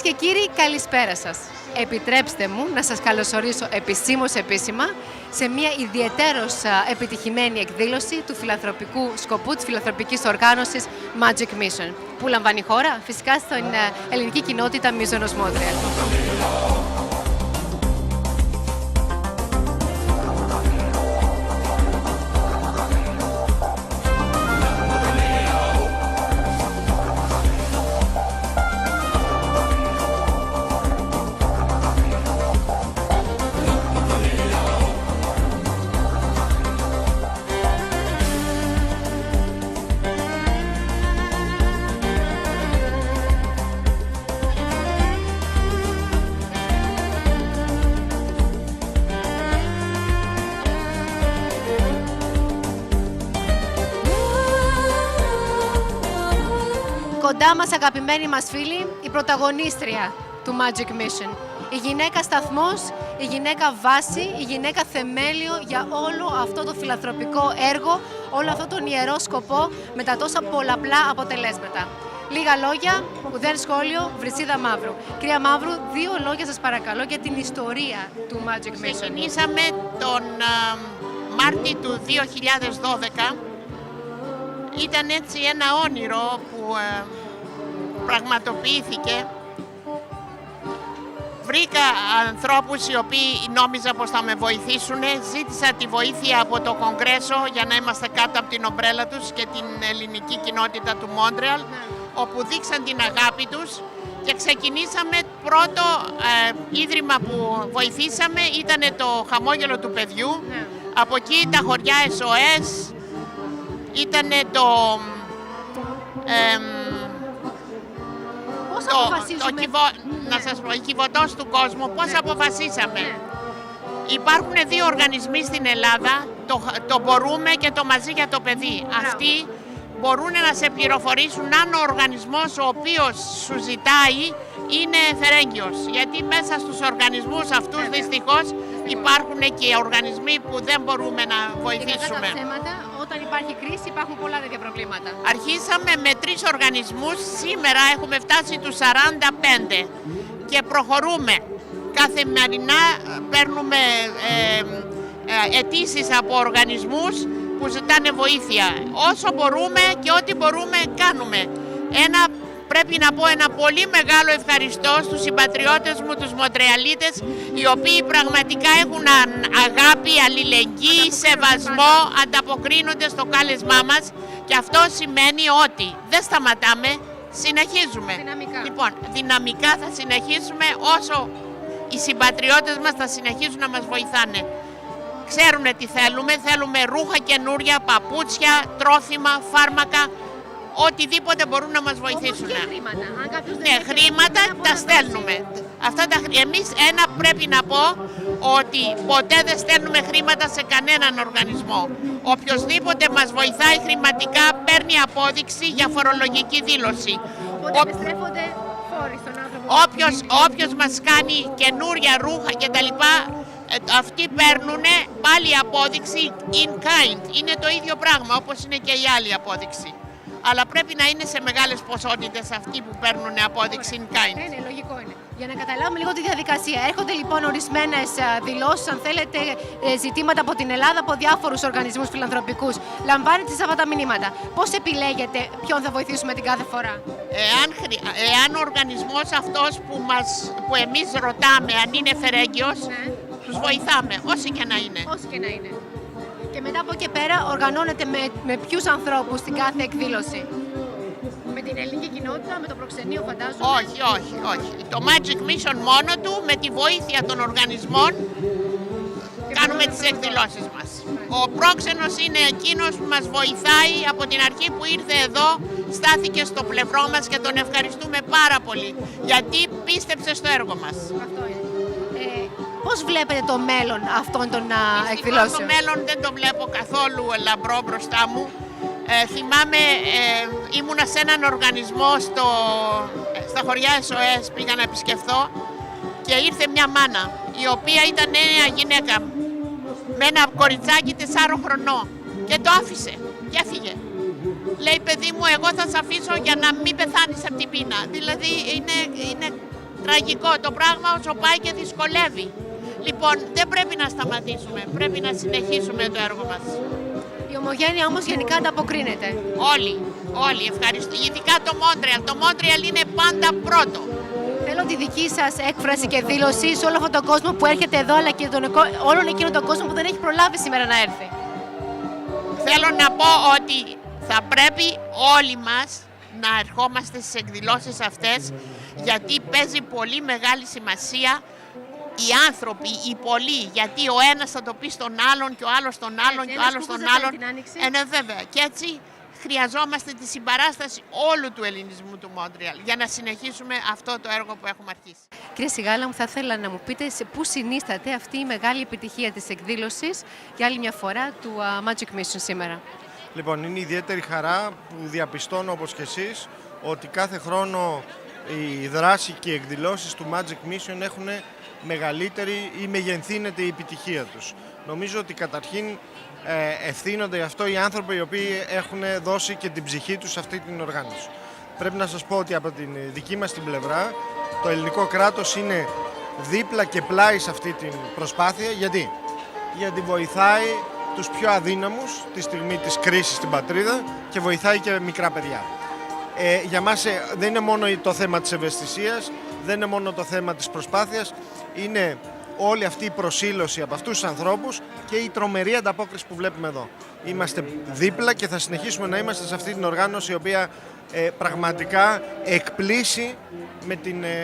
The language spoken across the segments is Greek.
Κυρίες και κύριοι, καλησπέρα σας. Επιτρέψτε μου να σας καλωσορίσω επισήμως επίσημα σε μια ιδιαιτέρως επιτυχημένη εκδήλωση του φιλανθρωπικού σκοπού της φιλανθρωπικής οργάνωσης Magic Mission, που λαμβάνει χώρα φυσικά στην ελληνική κοινότητα Μίζωνος Μόντρεαλ. Κοντά μας, αγαπημένοι μας φίλοι, η πρωταγωνίστρια του Magic Mission. Η γυναίκα σταθμός, η γυναίκα βάση, η γυναίκα θεμέλιο για όλο αυτό το φιλανθρωπικό έργο, όλο αυτό τον ιερό σκοπό με τα τόσα πολλαπλά αποτελέσματα. Λίγα λόγια, ουδέν σχόλιο, Βρυσίδα Μαύρου. Κυρία Μαύρου, δύο λόγια σας παρακαλώ για την ιστορία του Magic Mission. Ξεκινήσαμε τον Μάρτιο του 2012. Ήταν έτσι ένα όνειρο που πραγματοποιήθηκε. Βρήκα ανθρώπους οι οποίοι νόμιζα πως θα με βοηθήσουν. Ζήτησα τη βοήθεια από το Κογκρέσο για να είμαστε κάτω από την ομπρέλα τους και την ελληνική κοινότητα του Μόντρεαλ, όπου δείξαν την αγάπη τους και ξεκινήσαμε. Πρώτο ίδρυμα που βοηθήσαμε ήταν το Χαμόγελο του Παιδιού. Από εκεί τα χωριά SOS, ήταν η Κιβωτός του Κόσμου. Πώς αποφασίσαμε. Υπάρχουν δύο οργανισμοί στην Ελλάδα, το Μπορούμε και το Μαζί για το Παιδί. Αυτοί μπορούν να σε πληροφορήσουν αν ο οργανισμός ο οποίος σου ζητάει είναι φερέγγιος. Γιατί μέσα στους οργανισμούς αυτούς δυστυχώς υπάρχουν και οργανισμοί που δεν μπορούμε να βοηθήσουμε. Και κατά τα θέματα, όταν υπάρχει κρίση υπάρχουν πολλά τέτοια προβλήματα. Αρχίσαμε με 3 οργανισμούς, σήμερα έχουμε φτάσει τους 45 και προχωρούμε. Καθημερινά παίρνουμε αιτήσεις από οργανισμούς που ζητάνε βοήθεια. Όσο μπορούμε και ό,τι μπορούμε κάνουμε. Πρέπει να πω ένα πολύ μεγάλο ευχαριστώ στους συμπατριώτες μου, τους Μοντρεαλίτες, οι οποίοι πραγματικά έχουν αγάπη, αλληλεγγύη, σεβασμό, ανταποκρίνονται στο κάλεσμά μας και αυτό σημαίνει ότι δεν σταματάμε, συνεχίζουμε. Λοιπόν, δυναμικά θα συνεχίσουμε όσο οι συμπατριώτες μας θα συνεχίσουν να μας βοηθάνε. Ξέρουν τι θέλουμε ρούχα καινούρια, παπούτσια, τρόφιμα, φάρμακα, οτιδήποτε μπορούν να μας βοηθήσουν. Ναι, χρήματα τα στέλνουμε. Εμείς πρέπει να πω ότι ποτέ δεν στέλνουμε χρήματα σε κανέναν οργανισμό. Οποιοςδήποτε μας βοηθάει χρηματικά παίρνει απόδειξη για φορολογική δήλωση. Όποιος μας κάνει καινούρια ρούχα κτλ. Αυτοί παίρνουν πάλι απόδειξη in kind. Είναι το ίδιο πράγμα όπως είναι και η άλλη απόδειξη. Αλλά πρέπει να είναι σε μεγάλες ποσότητες αυτοί που παίρνουν απόδειξη in kind. Ναι, λογικό είναι. Για να καταλάβουμε λίγο τη διαδικασία. Έρχονται λοιπόν ορισμένες δηλώσεις, αν θέλετε, ζητήματα από την Ελλάδα, από διάφορους οργανισμούς φιλανθρωπικούς. Λαμβάνετε αυτά τα μηνύματα. Πώς επιλέγετε ποιον θα βοηθήσουμε την κάθε φορά? Εάν ο οργανισμός αυτός που εμείς ρωτάμε αν είναι φερέγγιος, τους βοηθάμε, όσοι και να είναι. Όσοι και να είναι. Και μετά από εκεί πέρα οργανώνετε με ποιους ανθρώπους την κάθε εκδήλωση? Με την ελληνική κοινότητα, με το προξενείο φαντάζομαι? Όχι. Το Magic Mission μόνο του, με τη βοήθεια των οργανισμών, κάνουμε τις εκδηλώσεις μας. Ο πρόξενος είναι εκείνος που μας βοηθάει από την αρχή που ήρθε εδώ, στάθηκε στο πλευρό μας και τον ευχαριστούμε πάρα πολύ, γιατί πίστεψε στο έργο μας. Αυτό είναι. Πώς βλέπετε το μέλλον αυτών των εκδηλώσεων? Το μέλλον δεν το βλέπω καθόλου λαμπρό μπροστά μου. Θυμάμαι, ήμουνα σε έναν οργανισμό στα χωριά SOS, πήγα να επισκεφθώ και ήρθε μια μάνα, η οποία ήταν νέα γυναίκα, με ένα κοριτσάκι 4 χρονών και το άφησε και έφυγε. Λέει, παιδί μου, εγώ θα σε αφήσω για να μην πεθάνεις από την πείνα. Δηλαδή είναι Τραγικό το πράγμα όσο πάει και δυσκολεύει. Λοιπόν, δεν πρέπει να σταματήσουμε, πρέπει να συνεχίσουμε το έργο μας. Η Ομογένεια όμως γενικά ανταποκρίνεται. Όλοι, ευχαριστώ. Ειδικά το Μόντρεαλ. Το Μόντρεαλ είναι πάντα πρώτο. Θέλω τη δική σας έκφραση και δήλωση σε όλο αυτόν τον κόσμο που έρχεται εδώ, αλλά και όλον εκείνον τον κόσμο που δεν έχει προλάβει σήμερα να έρθει. Θέλω να πω ότι θα πρέπει όλοι μας να ερχόμαστε στις εκδηλώσεις αυτές, γιατί παίζει πολύ μεγάλη σημασία οι άνθρωποι, οι πολλοί, γιατί ο ένας θα το πει στον άλλον και ο άλλος στον άλλον και ο άλλος στον άλλον. Ναι, βέβαια. Και έτσι χρειαζόμαστε τη συμπαράσταση όλου του ελληνισμού του Μόντρεαλ για να συνεχίσουμε αυτό το έργο που έχουμε αρχίσει. Κύριε Σιγάλα, μου θα ήθελα να μου πείτε σε πού συνίσταται αυτή η μεγάλη επιτυχία της εκδήλωσης για άλλη μια φορά του Magic Mission σήμερα. Λοιπόν, είναι ιδιαίτερη χαρά που διαπιστώνω, όπως και εσείς, ότι κάθε χρόνο η δράση και οι εκδηλώσεις του Magic Mission έχουν μεγαλύτερη ή μεγενθύνεται η επιτυχία τους. Νομίζω ότι καταρχήν ευθύνονται γι' αυτό οι άνθρωποι οι οποίοι έχουν δώσει και την ψυχή τους σε αυτή την οργάνωση. Πρέπει να σας πω ότι από την δική μας την πλευρά το ελληνικό κράτος είναι δίπλα και πλάι σε αυτή την προσπάθεια. Γιατί βοηθάει τους πιο αδύναμους τη στιγμή της κρίσης στην πατρίδα και βοηθάει και μικρά παιδιά. Για μας δεν είναι μόνο το θέμα της ευαισθησίας, δεν είναι μόνο το θέμα της προσπάθειας, είναι όλη αυτή η προσήλωση από αυτούς τους ανθρώπους και η τρομερή ανταπόκριση που βλέπουμε εδώ. Είμαστε δίπλα και θα συνεχίσουμε να είμαστε σε αυτή την οργάνωση η οποία πραγματικά εκπλήσει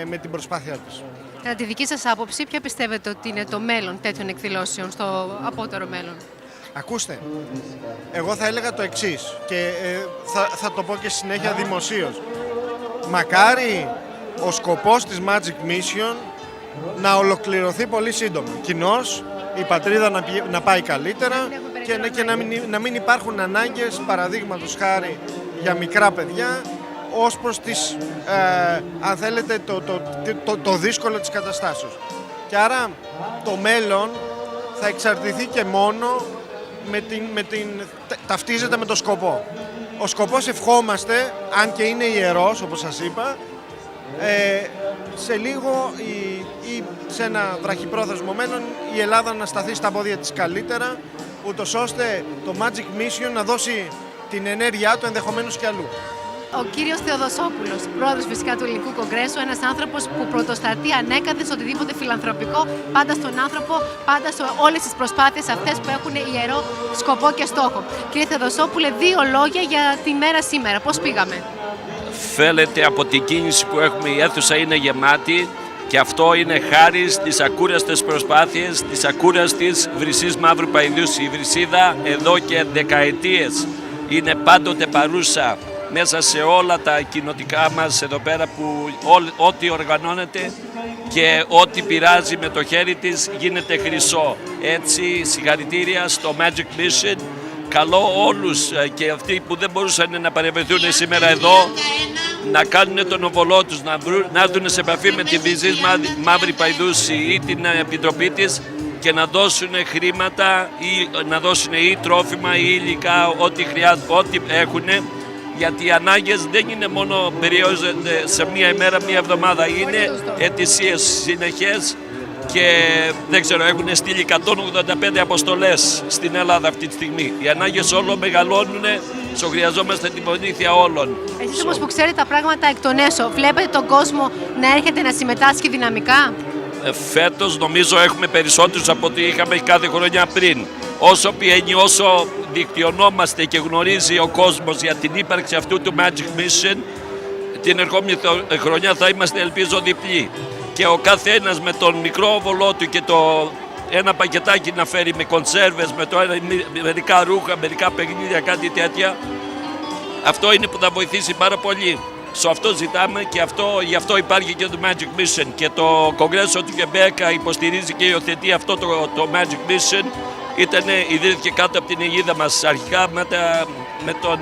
με την προσπάθειά της. Κατά τη δική σας άποψη, ποια πιστεύετε ότι είναι το μέλλον τέτοιων εκδηλώσεων στο απότερο μέλλον? Ακούστε, εγώ θα έλεγα το εξής και θα το πω και στη συνέχεια δημοσίως. Μακάρι ο σκοπός της Magic Mission να ολοκληρωθεί πολύ σύντομα. Κοινώς η πατρίδα να πάει καλύτερα και να μην υπάρχουν ανάγκες, παραδείγματος χάρη για μικρά παιδιά, ως προς τις, αν θέλετε, το δύσκολο της καταστάσεως. Και άρα το μέλλον θα εξαρτηθεί και μόνο ταυτίζεται με το σκοπό. Ο σκοπός, ευχόμαστε, αν και είναι ιερός όπως σας είπα, σε λίγο ή σε ένα βραχυπρόθεσμο μέλλον η Ελλάδα να σταθεί στα πόδια της καλύτερα, ούτως ώστε το Magic Mission να δώσει την ενέργειά του ενδεχομένως και αλλού. Ο κύριος Θεοδοσόπουλος, πρόεδρος φυσικά του Ελληνικού Κογκρέσου, ένας άνθρωπος που πρωτοστατεί ανέκαθεν σε οτιδήποτε φιλανθρωπικό, πάντα στον άνθρωπο, πάντα σε όλες τις προσπάθειες αυτές που έχουν ιερό σκοπό και στόχο. Κύριε Θεοδοσόπουλε, 2 λόγια για τη μέρα σήμερα. Πώς πήγαμε? Φαίνεται από την κίνηση που έχουμε, η αίθουσα είναι γεμάτη και αυτό είναι χάρη στις ακούραστες προσπάθειες της ακούραστης Βρυσής Μαύρου Παϊδούς. Η Βρυσίδα εδώ και δεκαετίες είναι πάντοτε παρούσα μέσα σε όλα τα κοινοτικά μας εδώ πέρα, που ό,τι οργανώνεται και ό,τι πειράζει με το χέρι της γίνεται χρυσό. Έτσι, συγχαρητήρια στο Magic Mission. Καλώ όλους και αυτοί που δεν μπορούσαν να παρευρεθούν σήμερα εδώ να κάνουν τον οβολό τους, να έρθουν σε επαφή με την Βρυσή Μαύρη Παϊδούση ή την επιτροπή της και να δώσουν χρήματα ή να δώσουν ή τρόφιμα ή υλικά, ό,τι χρειάζεται, ό,τι έχουν. Γιατί οι ανάγκες δεν είναι μόνο περιορίζονται σε μία ημέρα, μία εβδομάδα, είναι ετησίες συνεχές και δεν ξέρω, έχουν στείλει 185 αποστολές στην Ελλάδα αυτή τη στιγμή. Οι ανάγκες όλο μεγαλώνουν, χρειαζόμαστε την βοήθεια όλων. Εσείς όμως που ξέρετε τα πράγματα εκ των έσω, βλέπετε τον κόσμο να έρχεται να συμμετάσχει δυναμικά? Φέτος νομίζω έχουμε περισσότερους από ό,τι είχαμε κάθε χρονιά πριν. Όσο πηγαίνει, όσο δικτυωνόμαστε και γνωρίζει ο κόσμος για την ύπαρξη αυτού του Magic Mission, την ερχόμενη χρονιά θα είμαστε, ελπίζω, διπλοί. Και ο καθένας με τον μικρό οβολό του και το ένα πακετάκι να φέρει με κονσέρβες, με το μερικά ρούχα, μερικά παιχνίδια, κάτι τέτοια, αυτό είναι που θα βοηθήσει πάρα πολύ. Σε αυτό ζητάμε και γι' αυτό υπάρχει και το Magic Mission. Και το Κογκρέσο του Κεμπέκα υποστηρίζει και υιοθετεί αυτό το Magic Mission. Ιδρύθηκε κάτω από την αιγίδα μας αρχικά με τον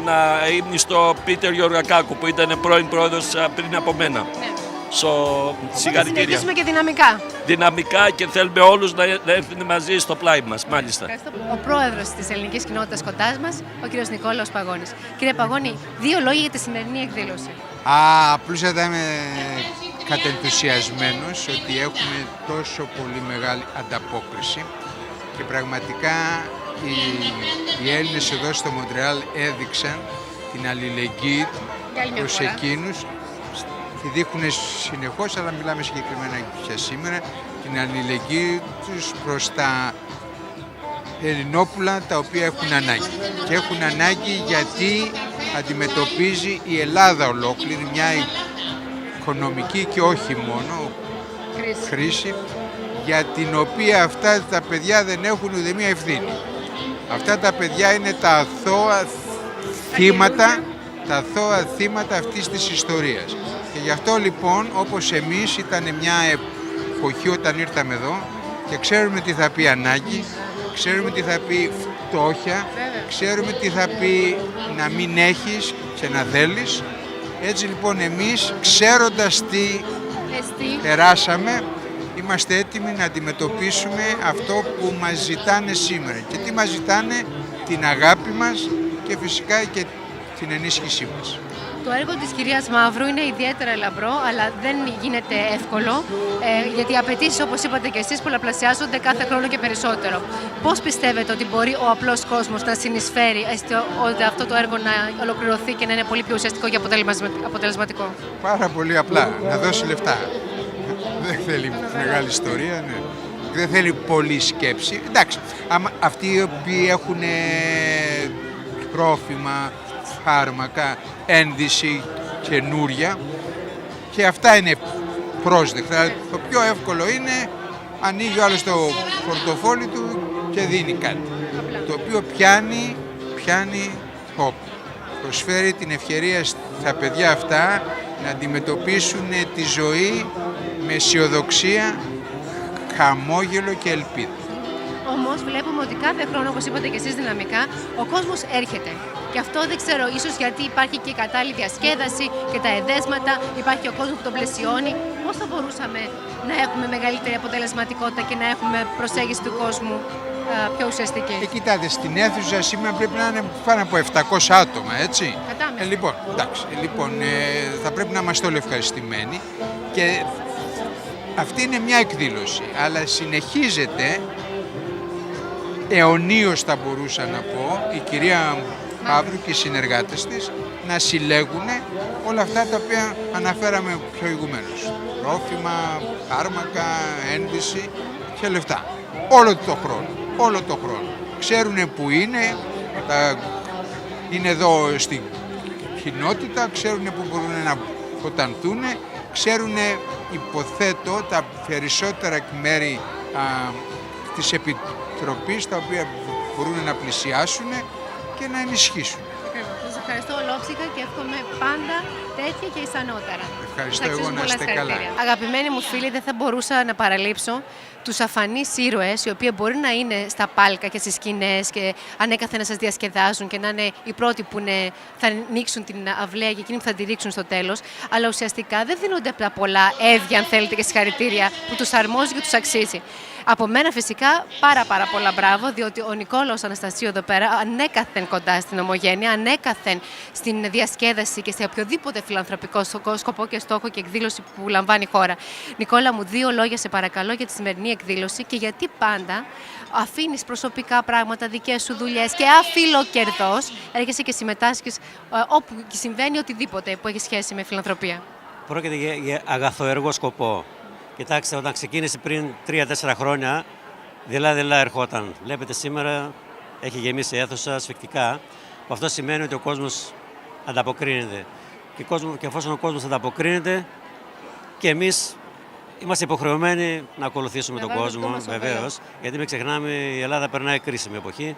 ύμνηστο Πίτερ Γεωργακάκου που ήταν πρώην πρόεδρος πριν από μένα. Συγχαρητήρια. Θα συνεχίσουμε και δυναμικά. Δυναμικά και θέλουμε όλους να έρθουν μαζί στο πλάι μας, μάλιστα. Ο πρόεδρος της ελληνικής κοινότητας κοντά μας, ο κύριος Νικόλαος Παγώνης. Κύριε Παγώνη, 2 λόγια για τη σημερινή εκδήλωση. Απλούστατα είμαι κατενθουσιασμένος ότι έχουμε τόσο πολύ μεγάλη ανταπόκριση και πραγματικά οι Έλληνες εδώ στο Μοντρεάλ έδειξαν την αλληλεγγύη προς εκείνους. Τη δείχνουν συνεχώς, αλλά μιλάμε συγκεκριμένα για σήμερα, την αλληλεγγύη τους προς τα Ελληνόπουλα τα οποία έχουν ανάγκη. Και έχουν ανάγκη γιατί αντιμετωπίζει η Ελλάδα ολόκληρη μια οικονομική και όχι μόνο κρίση, για την οποία αυτά τα παιδιά δεν έχουν ούτε μία ευθύνη. Αυτά τα παιδιά είναι τα αθώα θύματα αυτής της ιστορίας. Και γι' αυτό λοιπόν, όπως εμείς ήταν μια εποχή όταν ήρθαμε εδώ και ξέρουμε τι θα πει ανάγκη, ξέρουμε τι θα πει φτώχεια, ξέρουμε τι θα πει να μην έχεις και να θέλεις. Έτσι λοιπόν εμείς, ξέροντας τι περάσαμε, είμαστε έτοιμοι να αντιμετωπίσουμε αυτό που μας ζητάνε σήμερα. Και τι μας ζητάνε? Την αγάπη μας και φυσικά και την ενίσχυσή μας. Το έργο της κυρίας Μαύρου είναι ιδιαίτερα λαμπρό, αλλά δεν γίνεται εύκολο, γιατί οι απαιτήσεις, όπως είπατε και εσείς, πολλαπλασιάζονται κάθε χρόνο και περισσότερο. Πώς πιστεύετε ότι μπορεί ο απλός κόσμος να συνεισφέρει ώστε αυτό το έργο να ολοκληρωθεί και να είναι πολύ πιο ουσιαστικό και αποτελεσματικό? Πάρα πολύ απλά, να δώσει λεφτά. Δεν θέλει μεγάλη ιστορία, ναι. Δεν θέλει πολλή σκέψη. Εντάξει, αυτοί οι οποίοι έχουν τρόφιμα, φάρμακα, ένδυση καινούρια, και αυτά είναι πρόσδεκτα. Το πιο εύκολο είναι ανοίγει ο άλλος το πορτοφόλι του και δίνει κάτι. Το οποίο πιάνει χώπ. Προσφέρει την ευκαιρία στα παιδιά αυτά να αντιμετωπίσουν τη ζωή με αισιοδοξία, χαμόγελο και ελπίδα. Όμως βλέπουμε ότι κάθε χρόνο, όπως είπατε και εσείς δυναμικά, ο κόσμος έρχεται. Και αυτό δεν ξέρω, ίσως γιατί υπάρχει και η κατάλληλη διασκέδαση και τα εδέσματα, υπάρχει ο κόσμος που τον πλαισιώνει. Πώς θα μπορούσαμε να έχουμε μεγαλύτερη αποτελεσματικότητα και να έχουμε προσέγγιση του κόσμου πιο ουσιαστική? Κοιτάτε, στην αίθουσα σήμερα πρέπει να είναι πάνω από 700 άτομα, έτσι. Λοιπόν, θα πρέπει να είμαστε όλοι ευχαριστημένοι και αυτή είναι μια εκδήλωση, αλλά συνεχίζεται αιωνίως, θα μπορούσα να πω, η κυρία Μαύρου και οι συνεργάτες της να συλλέγουν όλα αυτά τα οποία αναφέραμε προηγουμένως. Τρόφιμα, φάρμακα, ένδυση και λεφτά. Όλο το χρόνο. Ξέρουν που είναι, είναι εδώ στην κοινότητα, ξέρουν που μπορούν να αποτανθούν, ξέρουν, υποθέτω, τα περισσότερα μέρη της Επιτροπής, τα οποία μπορούν να πλησιάσουν και να ενισχύσουν. Σας ευχαριστώ ολόψυχα και εύχομαι πάντα τέτοια και ισανότερα. Ευχαριστώ εγώ, να είστε καλά. Αγαπημένοι μου φίλοι, δεν θα μπορούσα να παραλείψω τους αφανείς ήρωες, οι οποίοι μπορεί να είναι στα πάλκα και στις σκηνές και ανέκαθεν να σας διασκεδάζουν και να είναι οι πρώτοι που θα ανοίξουν την αυλαία και εκείνοι που θα τη ρίξουν στο τέλος, αλλά ουσιαστικά δεν δίνονται από τα πολλά έδια, αν θέλετε, και συγχαρητήρια που τους αρμόζει και τους αξίζει. Από μένα φυσικά πάρα πολλά μπράβο, διότι ο Νικόλαος Αναστασίου εδώ πέρα ανέκαθεν κοντά στην ομογένεια, ανέκαθεν στην διασκέδαση και σε οποιοδήποτε φιλανθρωπικό σκοπό και στόχο και εκδήλωση που λαμβάνει η χώρα. Νικόλα μου, 2 λόγια σε παρακαλώ για τη σημερινή εκδήλωση και γιατί πάντα αφήνεις προσωπικά πράγματα, δικές σου δουλειές και αφιλοκερδός έρχεσαι και συμμετάσχεις όπου συμβαίνει οτιδήποτε που έχει σχέση με φιλανθρωπία. Πρόκειται για αγαθοέργο σκοπό. Κοιτάξτε, όταν ξεκίνησε πριν 3-4 χρόνια, δειλά ερχόταν. Βλέπετε σήμερα έχει γεμίσει η αίθουσα σφιχτικά. Αυτό σημαίνει ότι ο κόσμος ανταποκρίνεται. Και εφόσον ο κόσμος ανταποκρίνεται, και εμείς είμαστε υποχρεωμένοι να ακολουθήσουμε τον κόσμο, βεβαίως. Γιατί μην ξεχνάμε, η Ελλάδα περνάει κρίσιμη εποχή.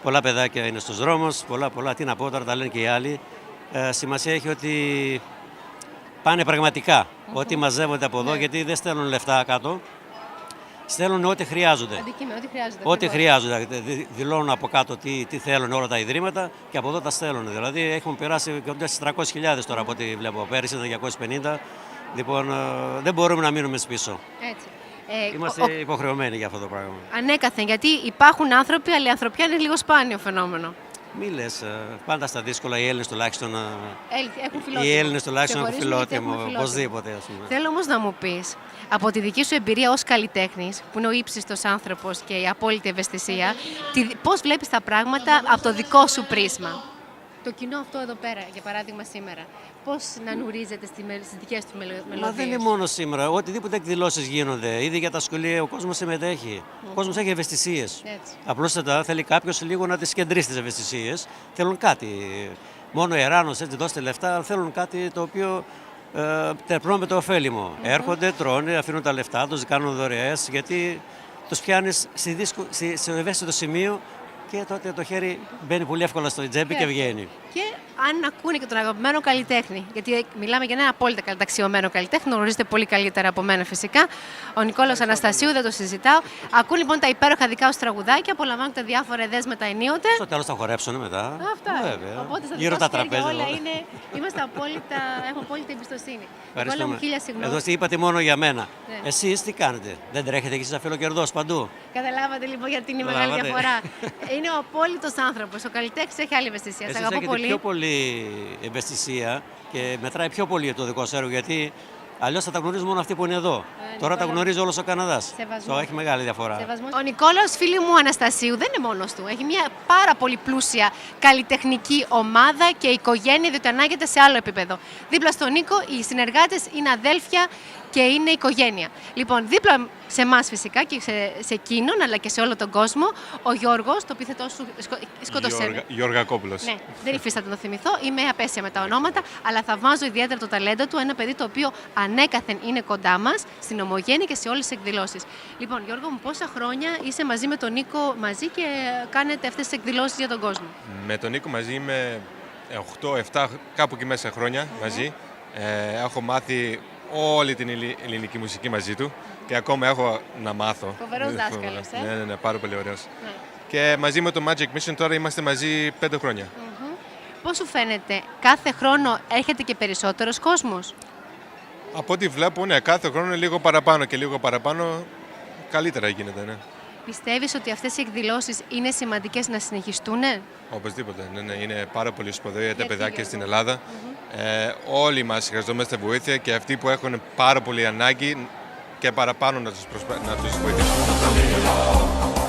Πολλά παιδάκια είναι στους δρόμους, πολλά, τι να πω τώρα, τα λένε και οι άλλοι. Σημασία έχει ότι πάνε πραγματικά, ότι μαζεύονται από εδώ, γιατί δεν στέλνουν λεφτά κάτω. Στέλνουν ό,τι χρειάζονται. Ό,τι χρειάζονται. Δηλώνουν από κάτω τι θέλουν όλα τα ιδρύματα και από εδώ τα στέλνουν. Δηλαδή έχουν περάσει κοντά στις 300.000 τώρα από ό,τι βλέπω. Πέρυσι ήταν 250. Λοιπόν, δεν μπορούμε να μείνουμε πίσω. Έτσι. Είμαστε υποχρεωμένοι για αυτό το πράγμα. Ανέκαθεν, γιατί υπάρχουν άνθρωποι, αλλά η ανθρωπιά είναι λίγο σπάνιο φαινόμενο. Μη λες, πάντα στα δύσκολα οι Έλληνες τουλάχιστον. Έχουν φιλότιμο. Οι Έλληνες τουλάχιστον έχουν Ξεχωρίζουμε γιατί φιλότιμο, έχουμε φιλότιμο. οπωσδήποτε. Ας πούμε. Θέλω όμως να μου πεις, από τη δική σου εμπειρία ως καλλιτέχνης, που είναι ο ύψιστος άνθρωπος και η απόλυτη ευαισθησία, πώς βλέπεις τα πράγματα από το δικό σου πρίσμα. Το κοινό αυτό εδώ πέρα, για παράδειγμα σήμερα, πώς να νουρίζεται στις δικές του μελωδίες. Μα δεν είναι μόνο σήμερα. Οτιδήποτε εκδηλώσεις γίνονται, ήδη για τα σχολεία, ο κόσμος συμμετέχει. Ο κόσμος έχει ευαισθησίες. Απλώς θέλει κάποιος λίγο να τις κεντρήσει τις ευαισθησίες. Θέλουν κάτι. Μόνο εράνος, έτσι, δώστε λεφτά, θέλουν κάτι το οποίο τερπνώ με το ωφέλιμο. Έρχονται, τρώνε, αφήνουν τα λεφτά τους, κάνουν δωρεές, γιατί τους πιάνεις σε ευαίσθητο σημείο και τότε το χέρι μπαίνει πολύ εύκολα στο τσέπη και βγαίνει. Και αν ακούνε και τον αγαπημένο καλλιτέχνη, γιατί μιλάμε για ένα απόλυτα καλταξιωμένο καλλιτέχνη, γνωρίζετε πολύ καλύτερα από μένα φυσικά, ο Νικόλαος Αναστασίου, δεν το συζητάω. Ακούν λοιπόν τα υπέροχα δικά σου τραγουδάκια, απολαμβάνουν τα διάφορα εδέσματα ενίοτε. Στο τέλος θα χορέψουν μετά. Αυτά. Βέβαια. Οπότε στα Γύρω δικά τα σου χέρια τραπέζια. όλα είναι, έχουμε απόλυτη εμπιστοσύνη. Νικόλα μου, χίλια συγγνώμη. Εδώ είπατε μόνο για μένα. Ναι. Εσείς τι κάνετε, δεν τρέχετε και εσείς αφιλοκερδός παντού. Καταλάβατε λοιπόν γιατί είναι η μεγάλη διαφορά. Είναι ο απόλυτος άνθρωπος. Ο καλλιτέχνης έχει άλλη ευαισθησία. Εσείς Σε αγαπώ έχετε πολύ. πιο πολύ ευαισθησία και μετράει πιο πολύ το δικό σας έργο, γιατί αλλιώς θα τα γνωρίζουν μόνο αυτοί που είναι εδώ. Τώρα τα γνωρίζει όλος ο Καναδάς. Σεβασμό. Έχει μεγάλη διαφορά. Ο Νικόλαος, φίλη μου Αναστασίου, δεν είναι μόνος του. Έχει μια πάρα πολύ πλούσια καλλιτεχνική ομάδα και οικογένεια, διότι ανάγεται σε άλλο επίπεδο. Δίπλα στον Νίκο, οι συνεργάτες είναι αδέλφια και είναι οικογένεια. Λοιπόν, δίπλα σε εμάς φυσικά και σε εκείνον, αλλά και σε όλο τον κόσμο, ο Γιώργος, το επίθετό σου σκότωσε. Γιώργακόπουλος. Ναι, δεν υφίσταται να το θυμηθώ. Είμαι απέσια με τα ονόματα, αλλά θαυμάζω ιδιαίτερα το ταλέντο του. Ένα παιδί το οποίο ανέκαθεν είναι κοντά μας, στην Ομογένεια και σε όλες τις εκδηλώσεις. Λοιπόν, Γιώργο μου, πόσα χρόνια είσαι μαζί με τον Νίκο μαζί και κάνετε αυτές τις εκδηλώσεις για τον κόσμο? Με τον Νίκο μαζί είμαι 8-7, κάπου εκεί μέσα χρόνια μαζί. Έχω μάθει όλη την ελληνική μουσική μαζί του και ακόμα έχω να μάθω. Φοβερός δάσκαλος, Ναι, πάρα πολύ ωραίος. Ναι. Και μαζί με το Magic Mission τώρα είμαστε μαζί 5 χρόνια. Πώς σου φαίνεται, κάθε χρόνο έρχεται και περισσότερος κόσμος? Από ό,τι βλέπω, ναι, κάθε χρόνο λίγο παραπάνω και λίγο παραπάνω καλύτερα γίνεται, ναι. Πιστεύεις ότι αυτές οι εκδηλώσεις είναι σημαντικές να συνεχιστούν? Οπωσδήποτε, ναι, είναι πάρα πολύ σπουδαίο για τα παιδάκια στην Ελλάδα. Όλοι μας χρειαζόμαστε βοήθεια και αυτοί που έχουν πάρα πολύ ανάγκη και παραπάνω να τους βοηθήσουμε.